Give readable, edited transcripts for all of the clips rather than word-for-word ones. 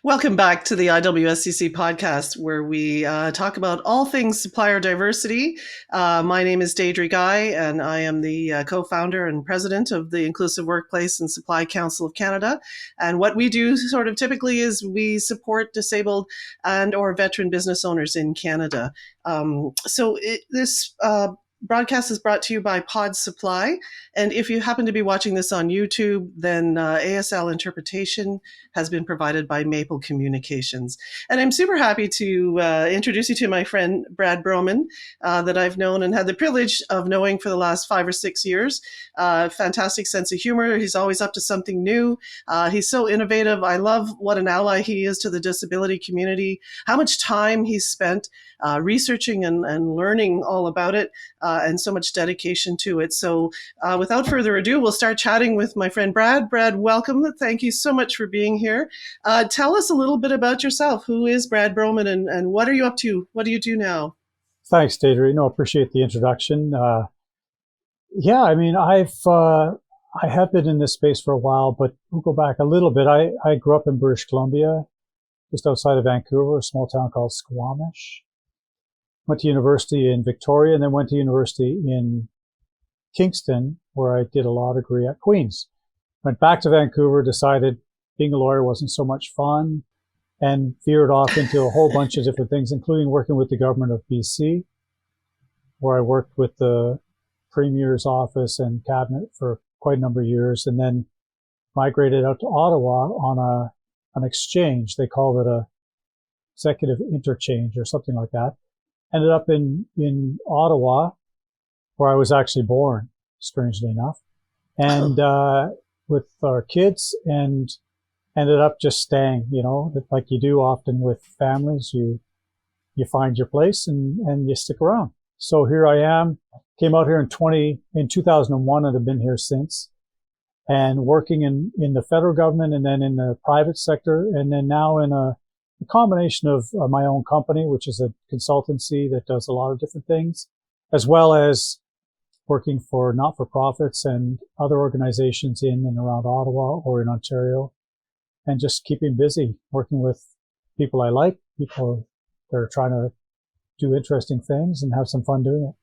Welcome back to the IWSCC podcast, where we talk about all things supplier diversity. My name is Deidre Guy, and I am the co-founder and president of the Inclusive Workplace and Supply Council of Canada. And what we do sort of typically is we support disabled and or veteran business owners in Canada. This broadcast is brought to you by Pod Supply. And if you happen to be watching this on YouTube, then ASL interpretation has been provided by Maple Communications. And I'm super happy to introduce you to my friend Brad Brohman, that I've known and had the privilege of knowing for the last 5 or 6 years. Fantastic sense of humor. He's always up to something new. He's so innovative. I love what an ally he is to the disability community, how much time he's spent researching and learning all about it, and so much dedication to it. So without further ado, we'll start chatting with my friend Brad. Brad, welcome. Thank you so much for being here. Tell us a little bit about yourself. Who is Brad Brohman, and what are you up to? What do you do now? Thanks, Deidre. No, appreciate the introduction. I have been in this space for a while, but we'll go back a little bit. I grew up in British Columbia, just outside of Vancouver, a small town called Squamish. Went to university in Victoria, and then went to university in Kingston, where I did a law degree at Queen's. Went back to Vancouver, decided being a lawyer wasn't so much fun, and veered off into a whole bunch of different things, including working with the government of BC, where I worked with the Premier's office and cabinet for quite a number of years, and then migrated out to Ottawa on an exchange. They called it a executive interchange or something like that. Ended up in Ottawa, where I was actually born, strangely enough, and with our kids, and ended up just staying, like you do often with families. You find your place and you stick around. So here I am, came out here in 2001 and have been here since, and working in the federal government and then in the private sector, and then now in a combination of my own company, which is a consultancy that does a lot of different things, as well as working for not-for-profits and other organizations in and around Ottawa or in Ontario, and just keeping busy, working with people I like, people that are trying to do interesting things and have some fun doing it.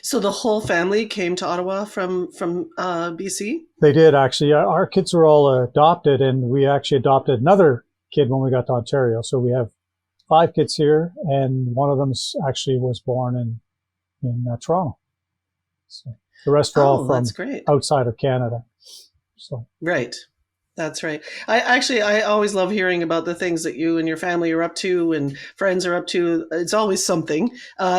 So the whole family came to Ottawa from BC? They did, actually. Our kids were all adopted, and we actually adopted another kid when we got to Ontario. So we have 5 kids here, and one of them actually was born in Toronto. So the rest are all from outside of Canada. So right. That's right. I always love hearing about the things that you and your family are up to and friends are up to. It's always something.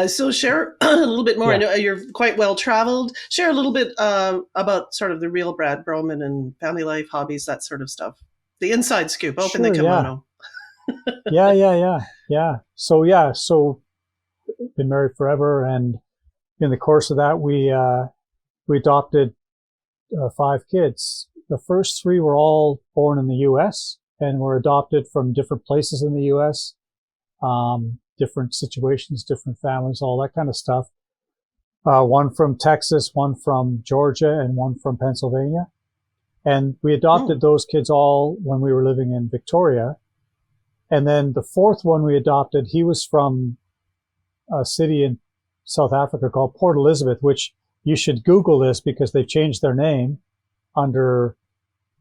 So share a little bit more. Yeah. I know you're quite well traveled. Share a little bit about sort of the real Brad Brohman and family life, hobbies, that sort of stuff. The inside scoop. Open the kimono. Yeah. So been married forever, and in the course of that, we adopted 5 kids. The first 3 were all born in the U.S. and were adopted from different places in the U.S., different situations, different families, all that kind of stuff. One from Texas, one from Georgia, and one from Pennsylvania. And we adopted those kids all when we were living in Victoria. And then the 4th one we adopted, he was from a city in South Africa called Port Elizabeth, which you should Google this because they've changed their name under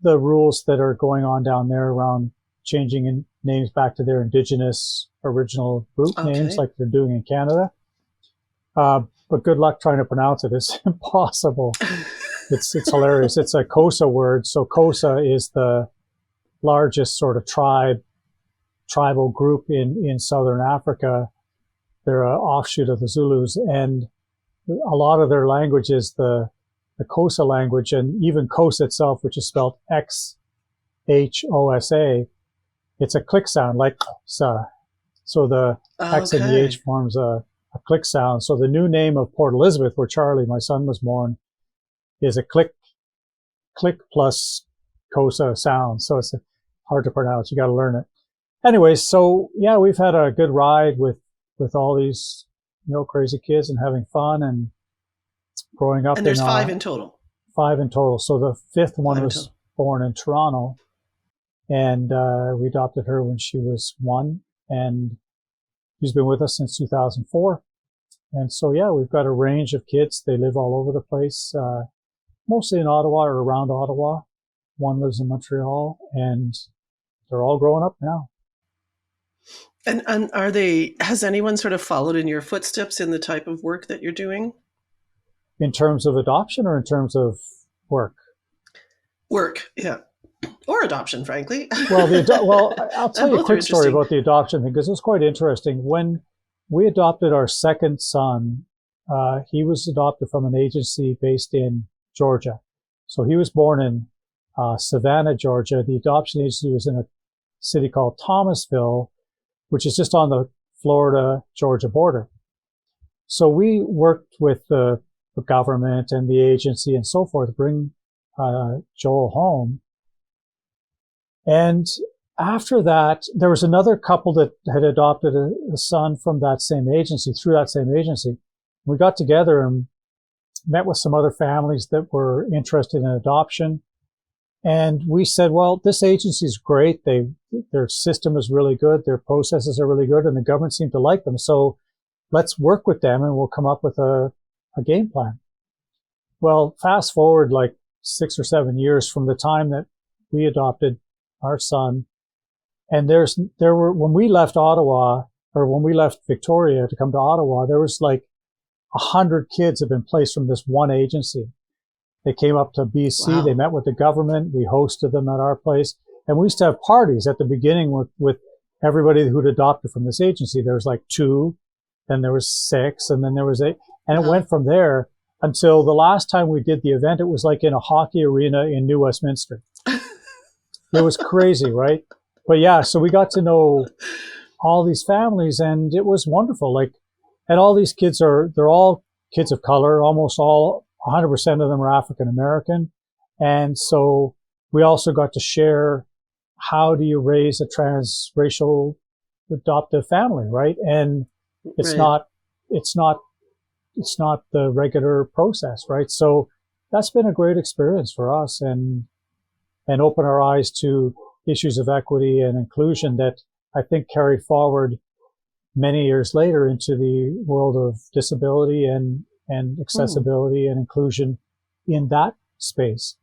the rules that are going on down there around changing names back to their indigenous original group names like they're doing in Canada. But good luck trying to pronounce it. It's impossible. It's hilarious. It's a Xhosa word. So Xhosa is the largest sort of tribal group in Southern Africa. They're an offshoot of the Zulus, and a lot of their language is the Xhosa language, and even Xhosa itself, which is spelled Xhosa, it's a click sound, like sa. So the X and the H forms a click sound. So the new name of Port Elizabeth, where Charlie, my son, was born, is a click plus Xhosa sound. So it's hard to pronounce. You got to learn it. Anyways, so yeah, we've had a good ride with all these, crazy kids and having fun and growing up. And there's 5 in total. 5 in total. So the 5th one was born in Toronto. And we adopted her when she was 1, and she's been with us since 2004. And so, yeah, we've got a range of kids. They live all over the place, mostly in Ottawa or around Ottawa. One lives in Montreal, and they're all growing up now. And has anyone sort of followed in your footsteps in the type of work that you're doing? In terms of adoption or in terms of work? Work, yeah. Or adoption, frankly. Well, I'll tell you a quick story about the adoption thing, because it was quite interesting. When we adopted our second son, he was adopted from an agency based in Georgia. So he was born in Savannah, Georgia. The adoption agency was in a city called Thomasville, which is just on the Florida-Georgia border. So we worked with the government and the agency and so forth to bring Joel home. And after that, there was another couple that had adopted a son from that same agency, through that same agency. We got together and met with some other families that were interested in adoption. And we said, well, this agency is great. Their system is really good. Their processes are really good, and the government seemed to like them. So let's work with them and we'll come up with a game plan. Well, fast forward like 6 or 7 years from the time that we adopted our son. And when we left Ottawa, or when we left Victoria to come to Ottawa, there was like 100 kids had been placed from this one agency. They came up to BC. Wow. They met with the government. We hosted them at our place. And we used to have parties at the beginning with everybody who'd adopted from this agency. There was like 2, then there was 6, and then there was 8. And it went from there until the last time we did the event. It was like in a hockey arena in New Westminster. It was crazy, right? But yeah, so we got to know all these families, and it was wonderful. Like, and all these kids they're all kids of color. Almost all, 100% of them are African American. And so we also got to share, how do you raise a transracial adoptive family, right? And it's not the regular process, right? So that's been a great experience for us, and open our eyes to issues of equity and inclusion that I think carry forward many years later into the world of disability and accessibility and inclusion in that space.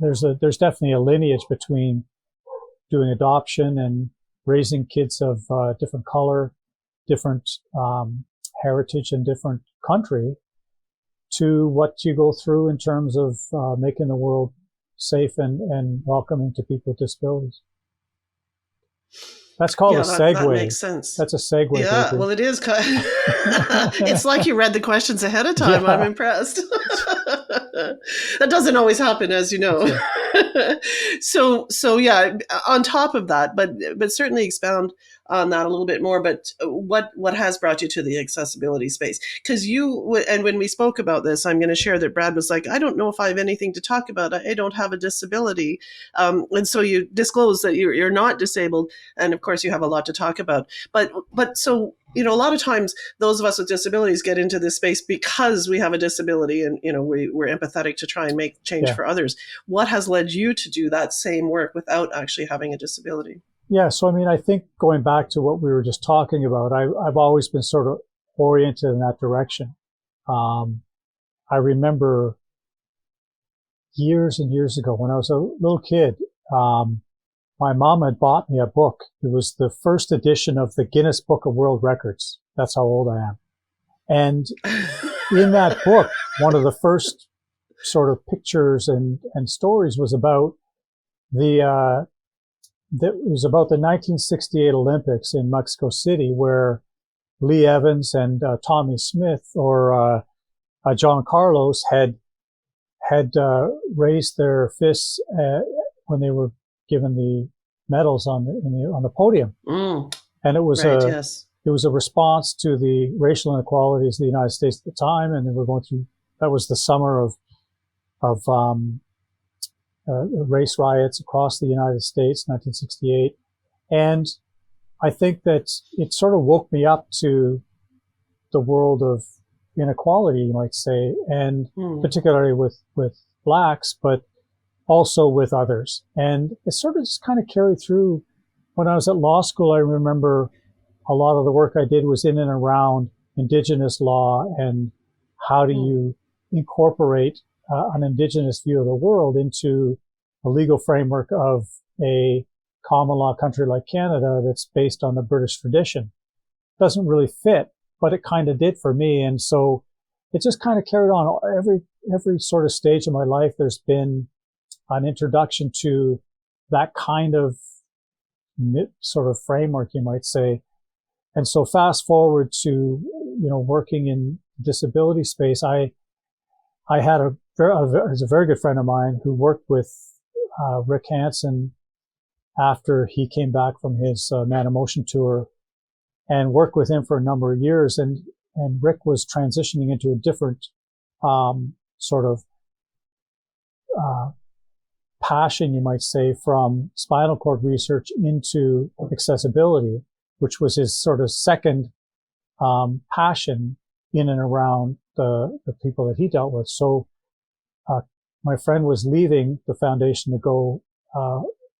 There's definitely a lineage between doing adoption and raising kids of different color, different heritage, and different country, to what you go through in terms of making the world safe and welcoming to people with disabilities. That's called a segue. That makes sense. That's a segue. Yeah, baby. well, it is. It's like you read the questions ahead of time. Yeah. I'm impressed. That doesn't always happen, as you know. So yeah, on top of that, but certainly expound on that a little bit more. But what has brought you to the accessibility space? Because and when we spoke about this, I'm going to share that Brad was like, I don't know if I have anything to talk about. I don't have a disability. And so you disclose that you're not disabled. And of course, you have a lot to talk about. But so, a lot of times those of us with disabilities get into this space because we have a disability, and, we're empathetic to try and make change for others. What has led you to do that same work without actually having a disability? Yeah. So, I think going back to what we were just talking about, I've always been sort of oriented in that direction. I remember years and years ago when I was a little kid, my mom had bought me a book. It was the first edition of the Guinness Book of World Records. That's how old I am. And in that book, one of the first sort of pictures and stories was about it was about the 1968 Olympics in Mexico City, where Lee Evans and Tommy Smith or John Carlos had raised their fists when they were given the medals on the podium. And it was it was a response to the racial inequalities of the United States at the time, and they were going through. That was the summer of race riots across the United States, 1968. And I think that it sort of woke me up to the world of inequality, you might say, and particularly with blacks. But also with others. And it sort of just kind of carried through. When I was at law school, I remember a lot of the work I did was in and around Indigenous law and how do you incorporate an Indigenous view of the world into a legal framework of a common law country like Canada that's based on the British tradition. Doesn't really fit, but it kind of did for me. And so it just kind of carried on. Every sort of stage of my life, there's been an introduction to that kind of sort of framework, you might say. And so fast forward to, working in disability space, I had a very good friend of mine who worked with Rick Hansen after he came back from his Man of Motion tour, and worked with him for a number of years. And Rick was transitioning into a different sort of passion, you might say, from spinal cord research into accessibility, which was his sort of second passion in and around the people that he dealt with. So my friend was leaving the foundation to go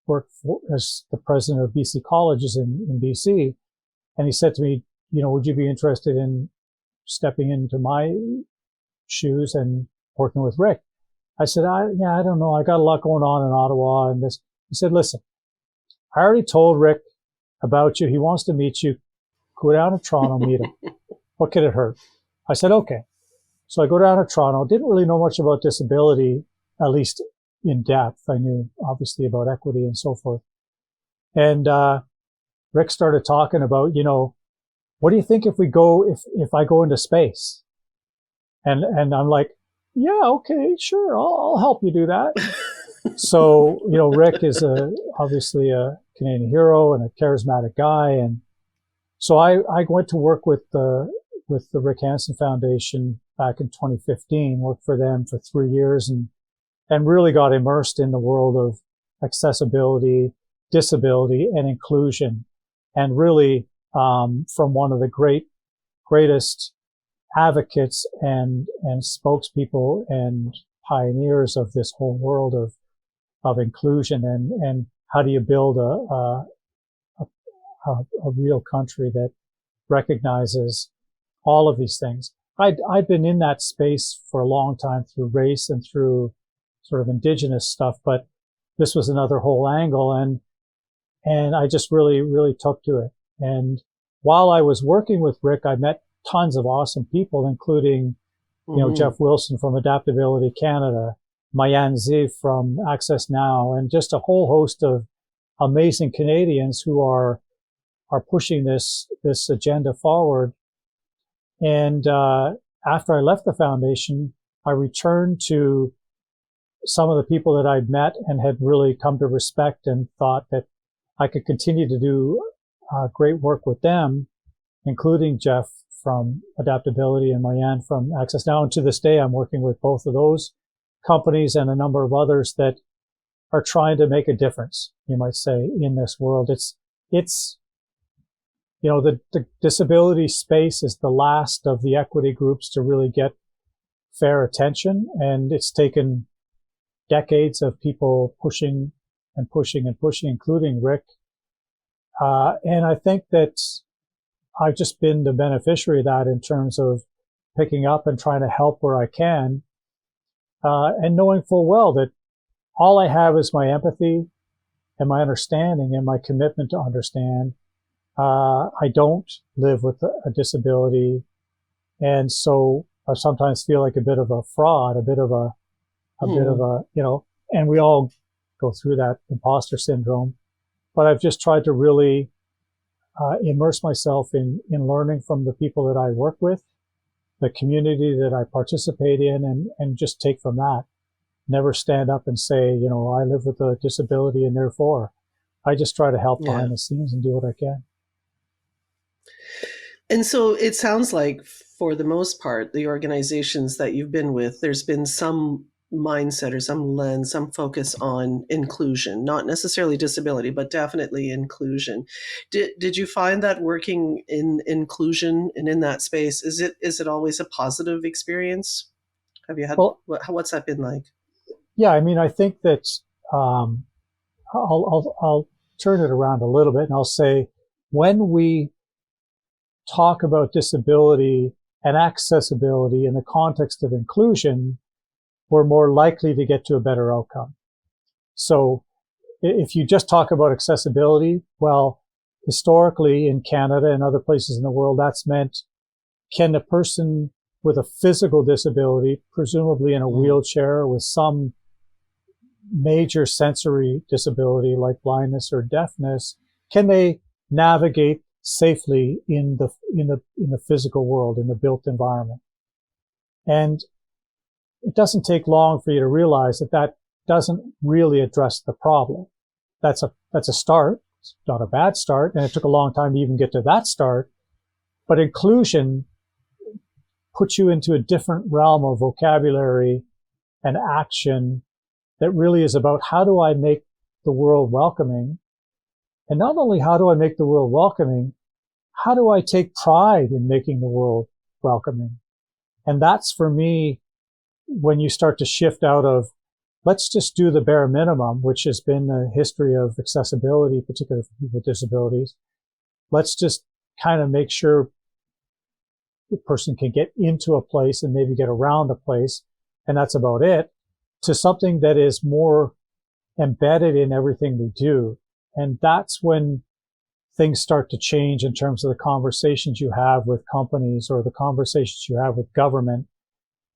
work as the president of BC Colleges in BC. And he said to me, would you be interested in stepping into my shoes and working with Rick? I said, I don't know. I got a lot going on in Ottawa and this. He said, listen, I already told Rick about you. He wants to meet you. Go down to Toronto, meet him. What could it hurt? I said, okay. So I go down to Toronto. Didn't really know much about disability, at least in depth. I knew obviously about equity and so forth. And Rick started talking about, what do you think if I go into space? And I'm like, yeah, okay, sure. I'll help you do that. So, Rick is obviously a Canadian hero and a charismatic guy. And so I went to work with the Rick Hansen Foundation back in 2015, worked for them for 3 years and really got immersed in the world of accessibility, disability, and inclusion. And really, from one of the greatest advocates and spokespeople and pioneers of this whole world of inclusion and how do you build a real country that recognizes all of these things. I'd been in that space for a long time through race and through sort of Indigenous stuff, but this was another whole angle, and I just really, really took to it. And while I was working with Rick, I met tons of awesome people, including, Jeff Wilson from Adaptability Canada, Mayan Ziv from Access Now, and just a whole host of amazing Canadians who are pushing this agenda forward. And after I left the foundation, I returned to some of the people that I'd met and had really come to respect and thought that I could continue to do great work with them, including Jeff from Adaptability and Mayan from Access Now. And to this day, I'm working with both of those companies and a number of others that are trying to make a difference, you might say, in this world. It's the disability space is the last of the equity groups to really get fair attention. And it's taken decades of people pushing and pushing and pushing, including Rick. And I think that I've just been the beneficiary of that in terms of picking up and trying to help where I can, and knowing full well that all I have is my empathy and my understanding and my commitment to understand. I don't live with a disability, and so I sometimes feel like a bit of a fraud, a bit of a, and we all go through that imposter syndrome. But I've just tried to really immerse myself in learning from the people that I work with, the community that I participate in, and just take from that. Never stand up and say, I live with a disability and therefore I just try to help behind the scenes and do what I can. And so it sounds like, for the most part, the organizations that you've been with, there's been some mindset or some lens, some focus on inclusion, not necessarily disability, but definitely inclusion. Did you find that working in inclusion and in that space, is it always a positive experience? Have you had, what's that been like? Yeah, I mean, I think that um, I'll turn it around a little bit and I'll say when we talk about disability and accessibility in the context of inclusion, we're more likely to get to a better outcome. So if you just talk about accessibility, well, historically in Canada and other places in the world, that's meant can a person with a physical disability, presumably in a wheelchair with some major sensory disability like blindness or deafness, can they navigate safely in the physical world, in the built environment? And it doesn't take long for you to realize that that doesn't really address the problem. That's a start. It's not a bad start. And it took a long time to even get to that start. But inclusion puts you into a different realm of vocabulary and action that really is about how do I make the world welcoming? And not only how do I make the world welcoming, how do I take pride in making the world welcoming? And that's for me, when you start to shift out of, let's just do the bare minimum, which has been the history of accessibility, particularly for people with disabilities. Let's just kind of make sure the person can get into a place and maybe get around a place, and that's about it, to something that is more embedded in everything we do. And that's when things start to change in terms of the conversations you have with companies or the conversations you have with government.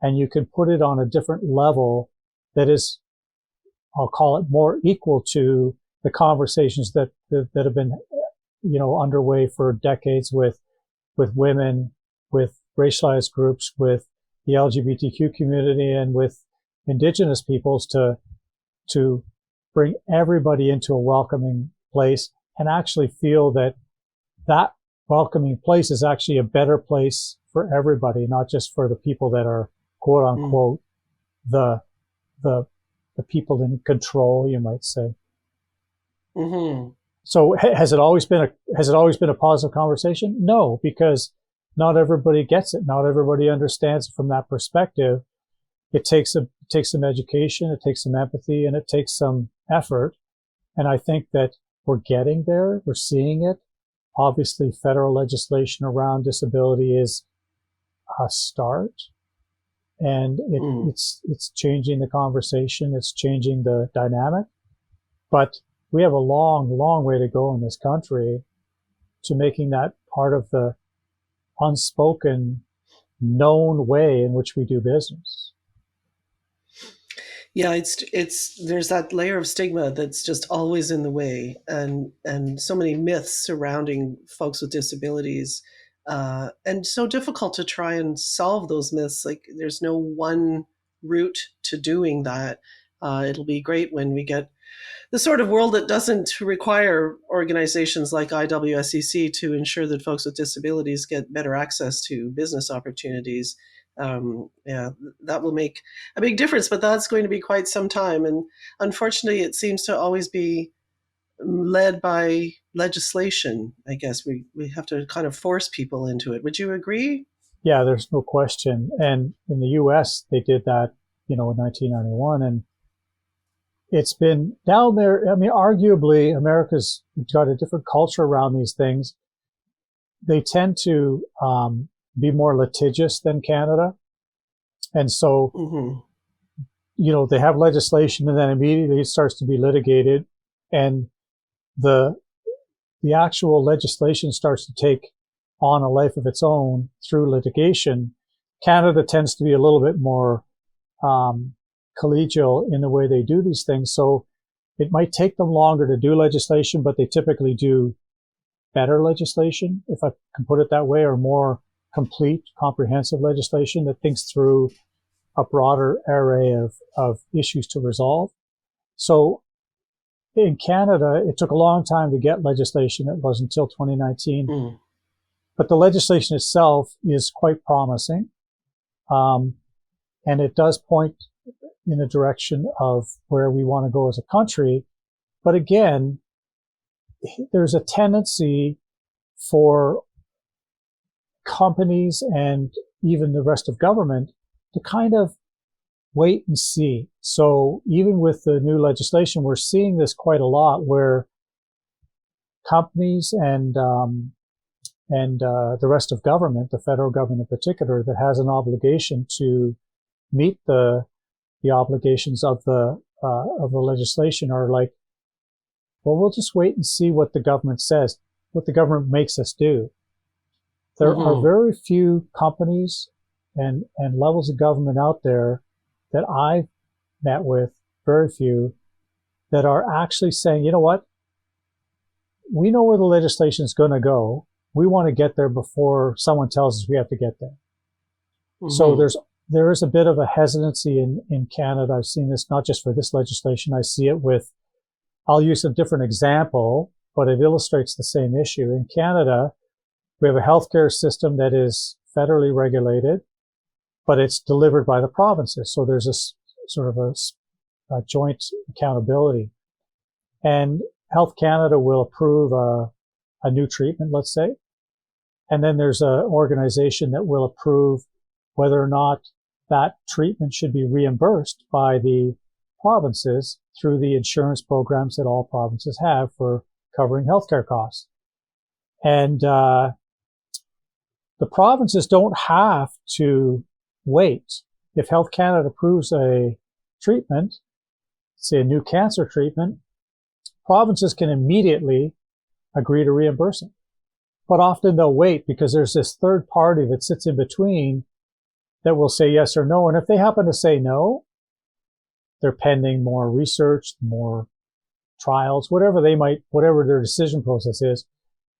And you can put it on a different level that is, I'll call it, more equal to the conversations that have been, underway for decades with women, with racialized groups, with the LGBTQ community, and with Indigenous peoples to bring everybody into a welcoming place and actually feel that that welcoming place is actually a better place for everybody, not just for the people that are quote unquote the people in control, you might say. Mm-hmm. So has it always been a positive conversation? No, because not everybody gets it. Not everybody understands it from that perspective. It takes some education, it takes some empathy, and it takes some effort. And I think that we're getting there. We're seeing it. Obviously, federal legislation around disability is a start, and it's changing the conversation. It's changing the dynamic. But we have a long, long way to go in this country to making that part of the unspoken, known way in which we do business. Yeah, it's there's that layer of stigma that's just always in the way, and so many myths surrounding folks with disabilities, and so difficult to try and solve those myths. Like there's no one route to doing that. It'll be great when we get the sort of world that doesn't require organizations like IWSCC to ensure that folks with disabilities get better access to business opportunities. Yeah, that will make a big difference, but that's going to be quite some time. And unfortunately, it seems to always be led by legislation. I guess we have to kind of force people into it. Would you agree? Yeah, there's no question. And in the US, they did that, in 1991. And it's been down there. I mean, arguably, America's got a different culture around these things. They tend to be more litigious than Canada. And so, they have legislation and then immediately it starts to be litigated. And the actual legislation starts to take on a life of its own through litigation. Canada tends to be a little bit more collegial in the way they do these things. So it might take them longer to do legislation, but they typically do better legislation, if I can put it that way, or more complete, comprehensive legislation that thinks through a broader array of issues to resolve. So in Canada, it took a long time to get legislation. It wasn't until 2019. But the legislation itself is quite promising. And it does point in the direction of where we want to go as a country. But again, there's a tendency for companies and even the rest of government to kind of wait and see. So even with the new legislation, we're seeing this quite a lot where companies and the rest of government, the federal government in particular, that has an obligation to meet the obligations of the legislation, are like, well, we'll just wait and see what the government says, what the government makes us do. There are very few companies and levels of government out there that I've met with, very few, that are actually saying, you know what, we know where the legislation is going to go. We want to get there before someone tells us we have to get there. So there is a bit of a hesitancy in Canada. I've seen this not just for this legislation. I see it with, I'll use a different example, but it illustrates the same issue. In Canada, we have a healthcare system that is federally regulated, but it's delivered by the provinces. So there's a sort of a joint accountability. And Health Canada will approve a new treatment, let's say. And then there's an organization that will approve whether or not that treatment should be reimbursed by the provinces through the insurance programs that all provinces have for covering healthcare costs. And the provinces don't have to wait. If Health Canada approves a treatment, say a new cancer treatment, provinces can immediately agree to reimburse it. But often they'll wait because there's this third party that sits in between that will say yes or no. And if they happen to say no, they're pending more research, more trials, whatever their decision process is.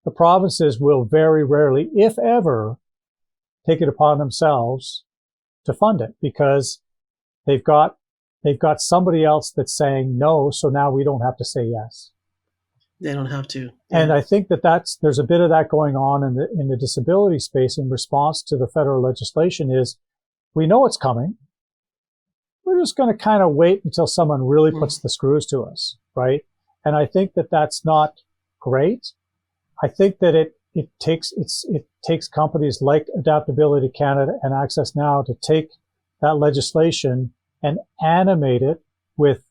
The provinces will very rarely, if ever, take it upon themselves to fund it because they've got somebody else that's saying no, so now we don't have to say yes. They don't have to. Yeah. And I think there's a bit of that going on in the disability space in response to the federal legislation. Is we know it's coming. We're just going to kind of wait until someone really puts the screws to us, right? And I think that that's not great. I think that it takes companies like Adaptability Canada and Access Now to take that legislation and animate it with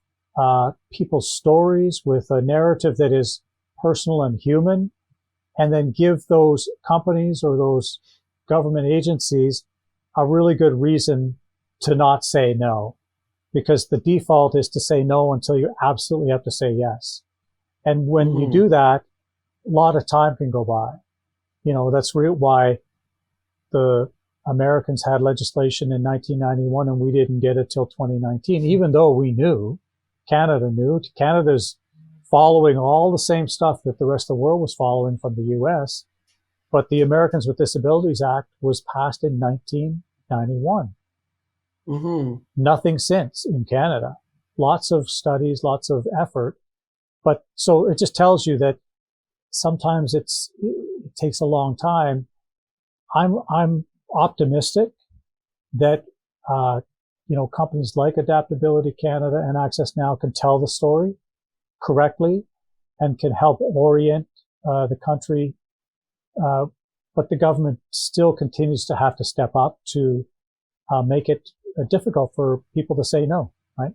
people's stories, with a narrative that is personal and human, and then give those companies or those government agencies a really good reason to not say no. Because the default is to say no until you absolutely have to say yes. And when you do that, a lot of time can go by. You know, that's why the Americans had legislation in 1991 and we didn't get it till 2019, even though we knew, Canada knew. Canada's following all the same stuff that the rest of the world was following from the US. But the Americans with Disabilities Act was passed in 1991. Nothing since in Canada. Lots of studies, lots of effort. But so it just tells you that sometimes it takes a long time. I'm optimistic that, companies like Adaptability Canada and Access Now can tell the story correctly and can help orient the country. But the government still continues to have to step up to make it difficult for people to say no, right?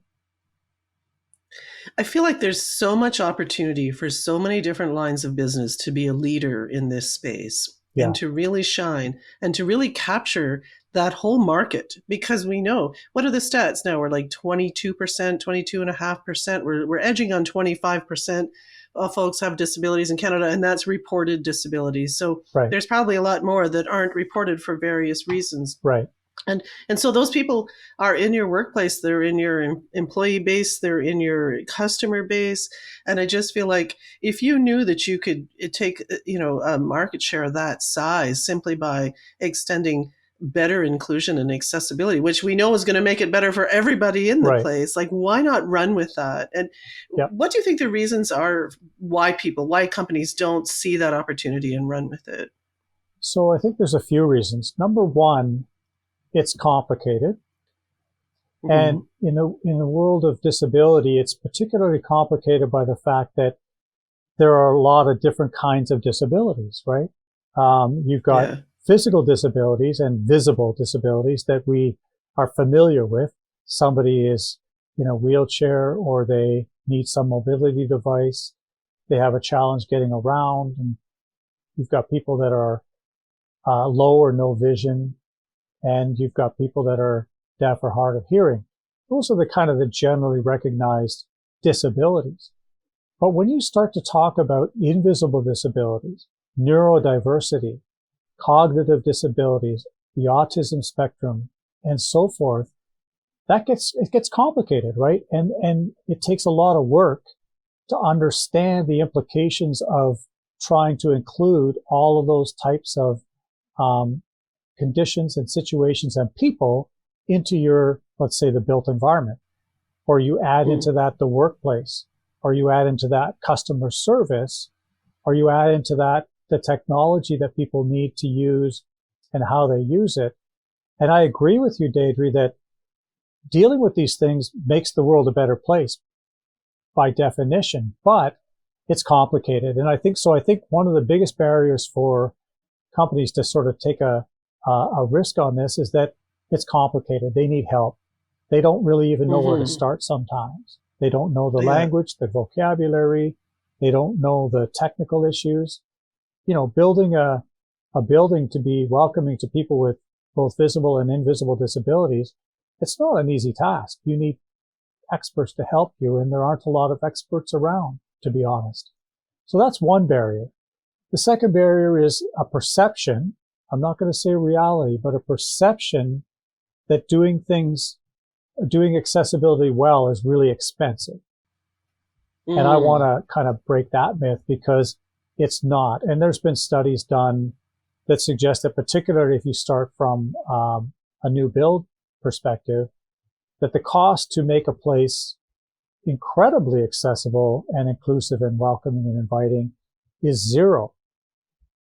I feel like there's so much opportunity for so many different lines of business to be a leader in this space and to really shine and to really capture that whole market, because we know, what are the stats now? We're like 22%, 22.5%. We're edging on 25% of folks have disabilities in Canada, and that's reported disabilities. So there's probably a lot more that aren't reported for various reasons. Right. And so those people are in your workplace, they're in your employee base, they're in your customer base. And I just feel like if you knew that you could take, a market share of that size simply by extending better inclusion and accessibility, which we know is going to make it better for everybody in the place, like why not run with that? And what do you think the reasons are why companies don't see that opportunity and run with it? So I think there's a few reasons. Number one, it's complicated. And in the world of disability, it's particularly complicated by the fact that there are a lot of different kinds of disabilities, right? You've got physical disabilities and visible disabilities that we are familiar with. somebody is in a wheelchair or they need some mobility device. They have a challenge getting around, and you've got people that are low or no vision, and you've got people that are deaf or hard of hearing. Those are the kind of the generally recognized disabilities. But when you start to talk about invisible disabilities, neurodiversity, cognitive disabilities, the autism spectrum, and so forth, it gets complicated, right? And it takes a lot of work to understand the implications of trying to include all of those types of conditions and situations and people into your, let's say, the built environment. Or you add into that the workplace, or you add into that customer service, or you add into that the technology that people need to use and how they use it. And I agree with you, Deidre, that dealing with these things makes the world a better place by definition, but it's complicated. And I think one of the biggest barriers for companies to sort of take a risk on this is that it's complicated. They need help. They don't really even know where to start sometimes. They don't know the language, the vocabulary. They don't know the technical issues. Building a building to be welcoming to people with both visible and invisible disabilities, it's not an easy task. You need experts to help you, and there aren't a lot of experts around, to be honest. So that's one barrier. The second barrier is a perception. I'm not going to say reality, but a perception that doing accessibility well is really expensive. And I want to kind of break that myth because it's not. And there's been studies done that suggest that particularly if you start from a new build perspective, that the cost to make a place incredibly accessible and inclusive and welcoming and inviting is zero.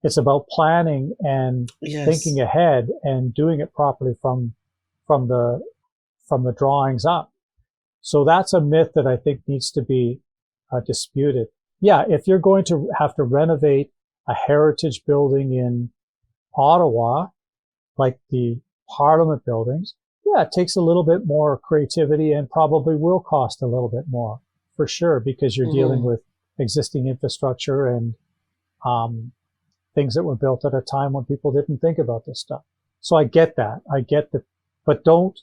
It's about planning and thinking ahead and doing it properly from the drawings up. So that's a myth that I think needs to be disputed. Yeah, if you're going to have to renovate a heritage building in Ottawa, like the Parliament buildings, yeah, it takes a little bit more creativity and probably will cost a little bit more, for sure, because you're dealing with existing infrastructure and things that were built at a time when people didn't think about this stuff. So I get that. But don't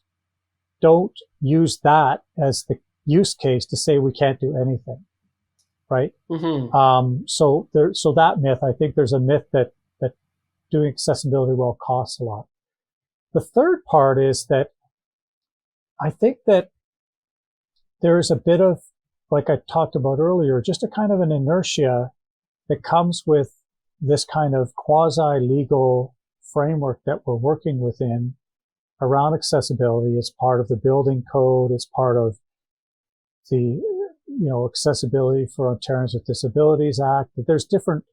use that as the use case to say we can't do anything, right? So that myth, I think there's a myth that doing accessibility well costs a lot. The third part is that I think that there is a bit of, like I talked about earlier, just a kind of an inertia that comes with this kind of quasi-legal framework that we're working within around accessibility. It's part of the building code. It's part of the, Accessibility for Ontarians with Disabilities Act. There's different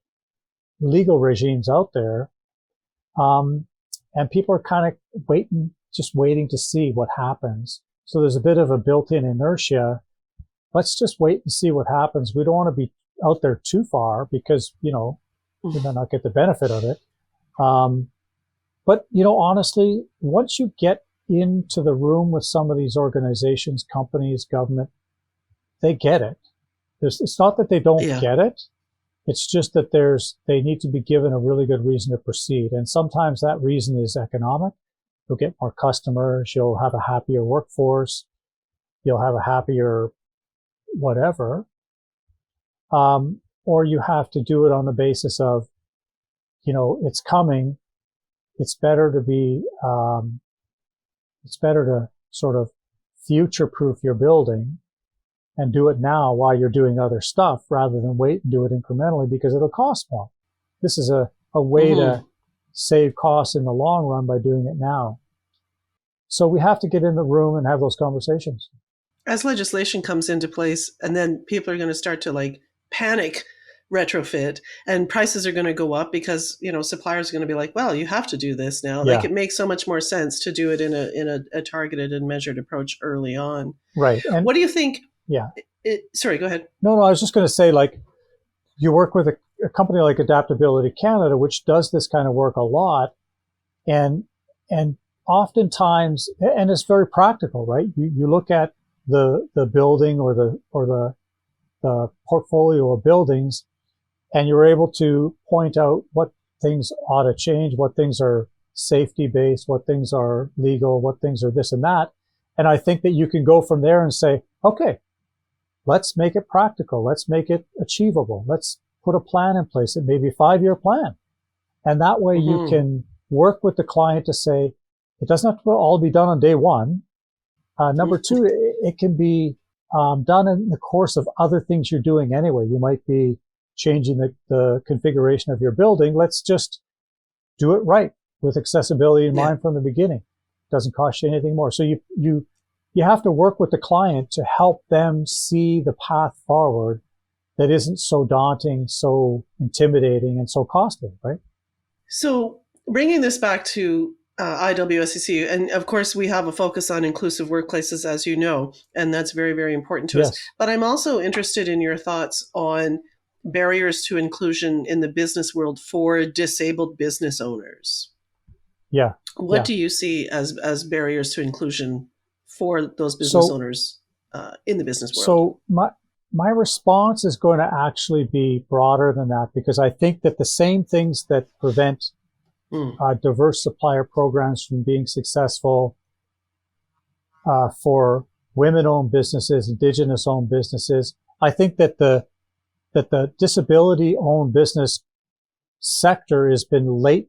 legal regimes out there. And people are kind of waiting to see what happens. So there's a bit of a built-in inertia. Let's just wait and see what happens. We don't want to be out there too far because, we may not get the benefit of it. But, honestly, once you get into the room with some of these organizations, companies, government, they get it. It's not that they don't get it. It's just that they need to be given a really good reason to proceed. And sometimes that reason is economic. You'll get more customers. You'll have a happier workforce. You'll have a happier whatever. Or you have to do it on the basis of, it's coming. It's better to sort of future-proof your building and do it now while you're doing other stuff rather than wait and do it incrementally because it'll cost more. This is a way to save costs in the long run by doing it now. So we have to get in the room and have those conversations. As legislation comes into place, and then people are going to start to panic retrofit, and prices are going to go up because suppliers are going to be like, well, you have to do this now. Yeah. It makes so much more sense to do it in a targeted and measured approach early on. Right. And what do you think? Yeah. Sorry, go ahead. No, I was just going to say, you work with a company like Adaptability Canada, which does this kind of work a lot, and oftentimes, and it's very practical, right? You look at the building or the portfolio of buildings, and you're able to point out what things ought to change, what things are safety based, what things are legal, what things are this and that. And I think that you can go from there and say, okay, let's make it practical. Let's make it achievable. Let's put a plan in place. It may be a 5-year plan. And that way you can work with the client to say, it doesn't have to all be done on day one. Number two, it can be done in the course of other things you're doing anyway. You might be changing the configuration of your building. Let's just do it right with accessibility in mind from the beginning. It doesn't cost you anything more. So you have to work with the client to help them see the path forward that isn't so daunting, so intimidating, and so costly, right? So bringing this back to IWSCC, and of course we have a focus on inclusive workplaces, as you know, and that's very, very important to us. But I'm also interested in your thoughts on barriers to inclusion in the business world for disabled business owners. Yeah. What do you see as barriers to inclusion for those business owners in the business world? So my response is going to actually be broader than that, because I think that the same things that prevent diverse supplier programs from being successful for women-owned businesses, Indigenous-owned businesses, I think that the disability-owned business sector has been late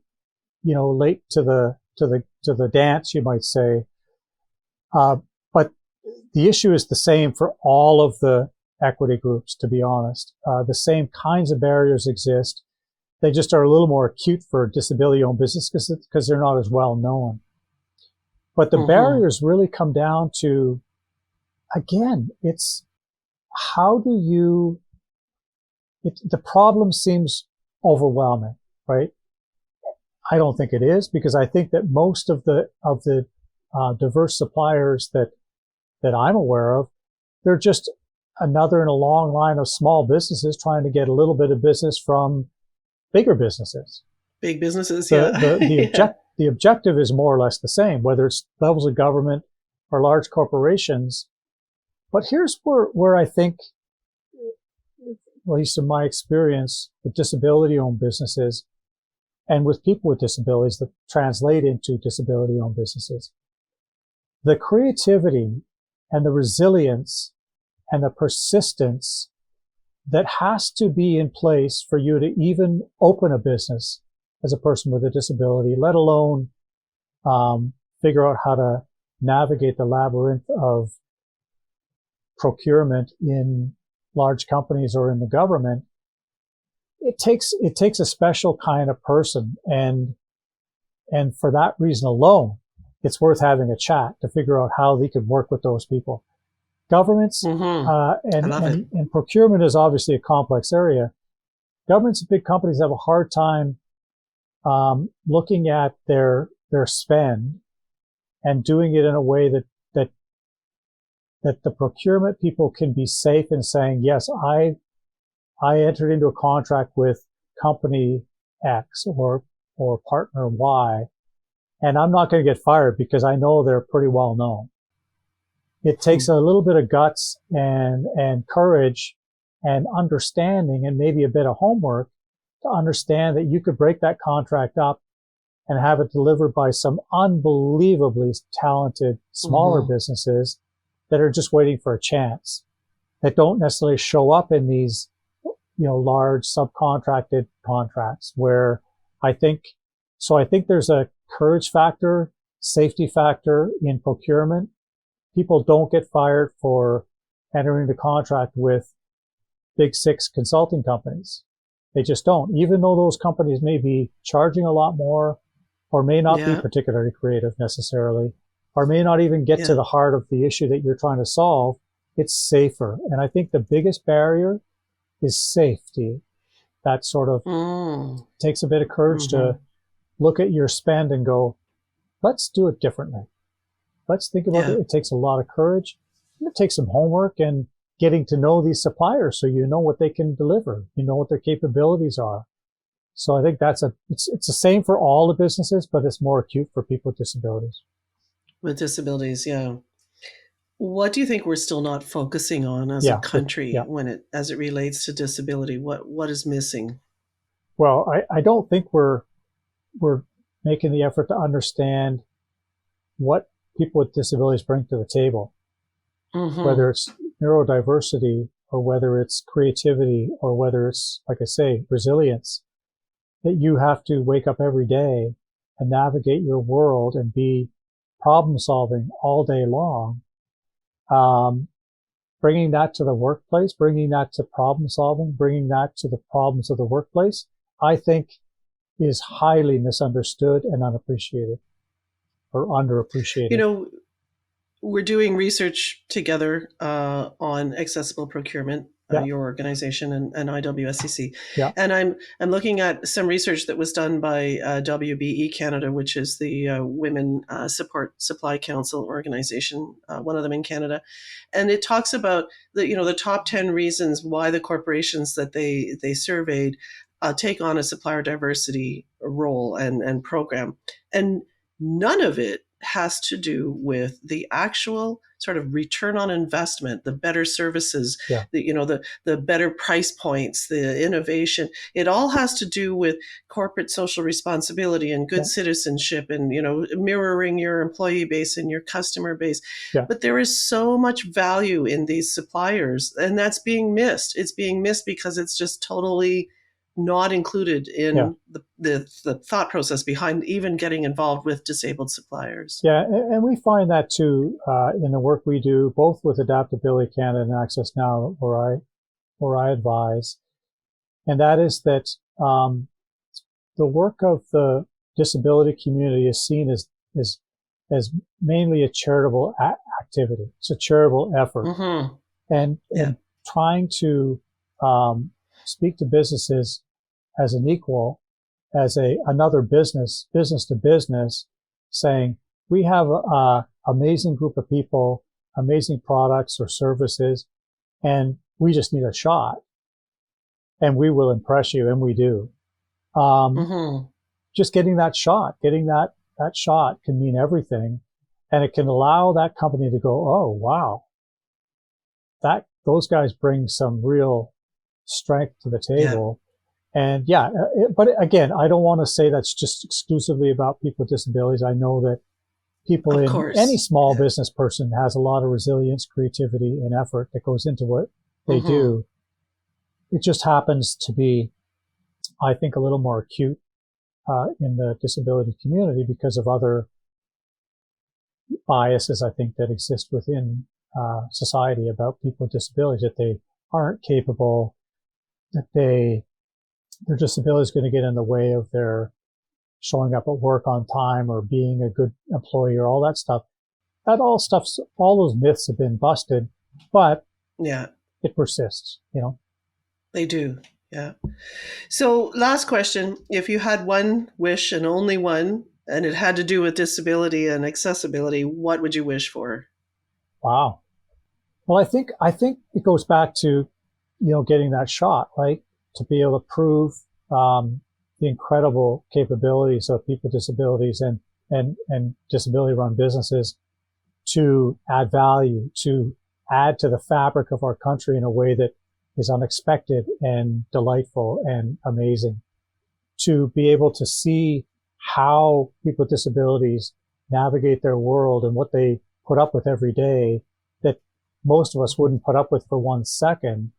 to the dance, you might say. But the issue is the same for all of the equity groups, to be honest. The same kinds of barriers exist. They just are a little more acute for disability-owned business because they're not as well known. But the barriers really come down to, again, it's how do you, the problem seems overwhelming, right? I don't think it is, because I think that most of the diverse suppliers that I'm aware of, they're just another in a long line of small businesses trying to get a little bit of business from bigger businesses. Big businesses, The objective is more or less the same, whether it's levels of government or large corporations. But here's where I think, at least in my experience with disability-owned businesses and with people with disabilities that translate into disability-owned businesses, the creativity and the resilience and the persistence that has to be in place for you to even open a business as a person with a disability, let alone figure out how to navigate the labyrinth of procurement in large companies or in the government. It takes a special kind of person, and for that reason alone, it's worth having a chat to figure out how they can work with those people. Governments and procurement is obviously a complex area. Governments and big companies have a hard time looking at their spend and doing it in a way that the procurement people can be safe in saying, yes, I entered into a contract with company X or partner Y, and I'm not going to get fired because I know they're pretty well known. It takes a little bit of guts and courage and understanding and maybe a bit of homework to understand that you could break that contract up and have it delivered by some unbelievably talented smaller businesses that are just waiting for a chance, that don't necessarily show up in these, large subcontracted contracts where I think there's a courage factor, safety factor in procurement. People don't get fired for entering into contract with big 6 consulting companies. They just don't, even though those companies may be charging a lot more or may not be particularly creative necessarily, or may not even get to the heart of the issue that you're trying to solve. It's safer. And I think the biggest barrier is safety. That sort of takes a bit of courage to look at your spend and go, let's do it differently. Let's think about it. It takes a lot of courage. And it takes some homework and getting to know these suppliers so you know what they can deliver. You know what their capabilities are. So I think it's the same for all the businesses, but it's more acute for people with disabilities. with disabilities. Yeah. What do you think we're still not focusing on as a Yeah, country yeah. when it as it relates to disability? What is missing? Well, I don't think we're making the effort to understand what people with disabilities bring to the table, whether Hmm. it's neurodiversity or whether it's creativity or whether it's, like I say, resilience, that you have to wake up every day and navigate your world and be problem solving all day long. Um, Bringing that to the workplace, bringing that to problem solving, bringing that to the problems of the workplace, I think is highly misunderstood and unappreciated or You underappreciated. know, we're doing research together on accessible procurement, Yeah, your organization and IWSCC, yeah, and I'm looking at some research that was done by WBE Canada, which is the Women Support Supply Council organization, one of them in Canada, and it talks about the top 10 reasons why the corporations that they surveyed take on a supplier diversity role and program, and none of it has to do with the actual sort of return on investment, the better services, yeah, the better price points, the innovation. It all has to do with corporate social responsibility and good yeah, citizenship, and mirroring your employee base and your customer base. yeah, But there is so much value in these suppliers, and that's being missed. It's being missed because it's just totally not included yeah, in the thought process behind even getting involved with disabled suppliers. yeah. And we find that too in the work we do, both with Adaptability Canada and Access Now, where I advise, and that is that the work of the disability community is seen as as mainly a charitable activity. It's a charitable effort, Mm-hmm. Yeah. and trying to speak to businesses as an equal, as another business to business, saying we have a amazing group of people, amazing products or services, and we just need a shot, and we will impress you, and we do. Um, Mm-hmm. just getting that shot can mean everything, and it can allow that company to go, oh wow, that those guys bring some real strength to the Yeah. table. And yeah, but again, I don't want to say that's just exclusively about people with disabilities. I know that people Of in any course. small Yeah. business person has a lot of resilience, creativity, and effort that goes into what they Mm-hmm. do. It just happens to be, I think, a little more acute in the disability community because of other biases, I think, that exist within society about people with disabilities, that they aren't capable, that their disability is going to get in the way of their showing up at work on time or being a good employee or all that stuff. All those myths have been busted, but Yeah. it persists, you know. They do. Yeah. So, last question: if you had one wish and only one, and it had to do with disability and accessibility, what would you wish for? Wow. Well, I think it goes back to, getting that shot, right? To be able to prove the incredible capabilities of people with disabilities and disability run businesses to add value, to add to the fabric of our country in a way that is unexpected and delightful and amazing. To be able to see how people with disabilities navigate their world and what they put up with every day that most of us wouldn't put up with for 1 second.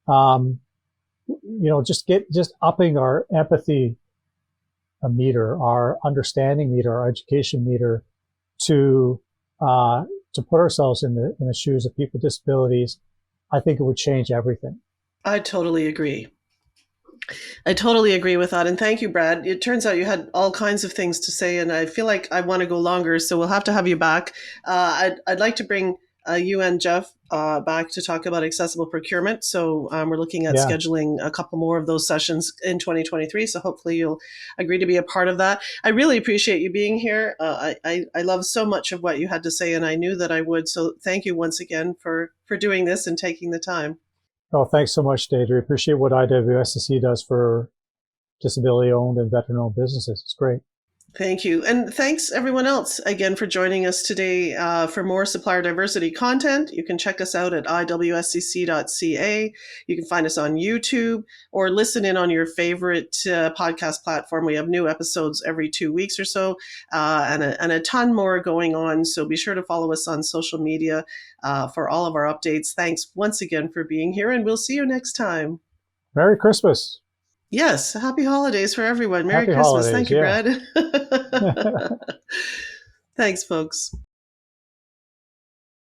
Um, just upping our empathy meter, our understanding meter, our education meter to uh, to put ourselves in the shoes of people with disabilities. I think it would change everything. I totally agree. I totally agree with that. And thank you, Brad. It turns out you had all kinds of things to say, and I feel like I want to go longer, so we'll have to have you back. I'd like to bring you and Jeff back to talk about accessible procurement. So we're looking at Yeah, scheduling a couple more of those sessions in 2023. So hopefully you'll agree to be a part of that. I really appreciate you being here. I love so much of what you had to say, and I knew that I would. So thank you once again for doing this and taking the time. well, thanks so much, Deidre. Appreciate what IWSCC does for disability owned and veteran owned businesses. It's great. Thank you. And thanks everyone else again for joining us today. For more supplier diversity content, you can check us out at iwscc.ca. You can find us on YouTube or listen in on your favorite podcast platform. We have new episodes every 2 weeks or so, and a ton more going on. So be sure to follow us on social media for all of our updates. Thanks once again for being here, and we'll see you next time. Merry Christmas. Yes, happy holidays for everyone. Merry Happy Christmas. holidays. Thank you, Yeah. Brad. Thanks, folks.